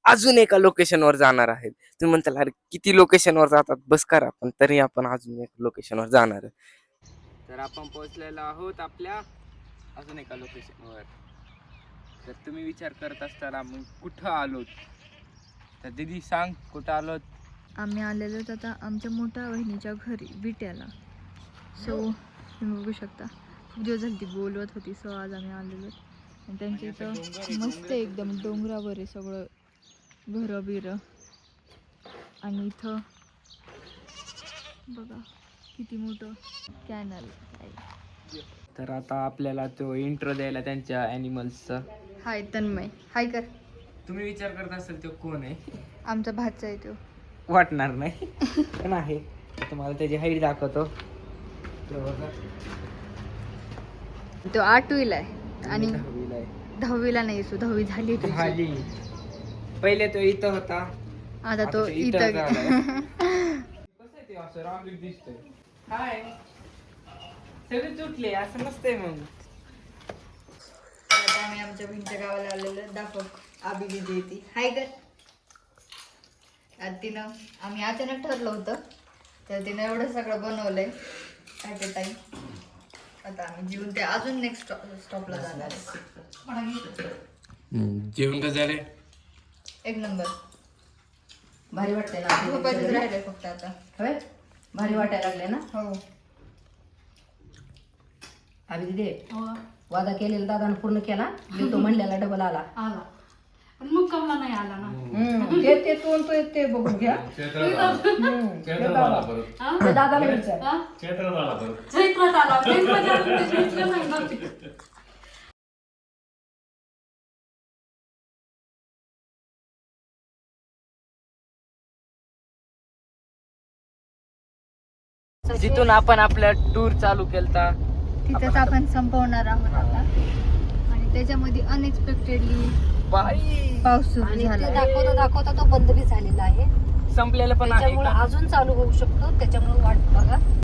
अजून एका लोकेशनवर जाणार आहेत. तुम्ही म्हणताल अरे किती लोकेशनवर जातात, बस करा, पण तरी आपण अजून एक लोकेशनवर जाणार आहे. तर आपण पोहोचलेलो आहोत आपल्या अजून एका लोकेशनवर. तर तुम्ही विचार करत असताना मग कुठं आलोत, तर दीदी सांग कुठं आलोत. आम्ही आलेलो आता आमच्या मोठ्या बहिणीच्या घरी विट्याला. सो तुम्ही बघू शकता खूप दिवस झाली ती बोलवत होती. सो आज आम्ही आलेलो आणि त्यांच्या इथं मस्त एकदम डोंगरावर आहे सगळं, घरं बिरं. आणि इथं बघा किती मोठं कॅनल आहे. तर आता आपल्याला तो इंट्रो द्यायला त्यांच्या ॲनिमल्सचा. हाय तन्मय, हाय कर. तुम्ही विचार करत असाल तो कोण आहे, आमचा भाचा आहे तो. वाटणार नाही पण आहे. तुम्हाला त्याची हाईट दाखवतो. तो 8वीला आहे आणि 10वीला आहे. 10वीला नाही, सो 10वी झाली त्याची. खाली पहिले तो इथं होता, आता तो इथं झालाय. कसं आहे ते असं रांगीत दिसतंय. हाय सगळे तुटले असं नसतंय. मग आता आम्ही आमच्या बहिणीच्या गावाला आलेलो. दाखव आबी दिदी येते, हाय कर. आज तिनं आम्ही अचानक ठरलं होतं तर तिनं एवढं सगळं बनवलंय ॲट अ टाइम. आता आम्ही जेवून ते अजून नेक्स्ट स्टॉपला जाणार आहे. जेवण कसं झालंय? एक नंबर. भारी वाटते ना. झोपायचं राहिलंय फक्त आता. होय, भारी वाटायला लागले ना. हो आम्ही तिथे वादा केलेला दादानं पूर्ण केला. तो म्हणलेला डबल आला. पण मग कमला नाही आला ना. ते तू ते बघून घ्या. ते दादाला विचार. चैत्रात आला. चैत्रात अजून ते भेटलं नाही ना. जिथून आपण आपला टूर चालू केलता तिथंच आपण संपवणार आहोत आता. आणि त्याच्यामध्ये अनएक्सपेक्टेडली पाऊस सुरू आणि झाला. ते दाखवता तो बंद बी झालेला आहे. संपलेलं पण आहे त्याच्यामुळे का? अजून चालू होऊ शकतो. त्याच्यामुळे वाट बघा.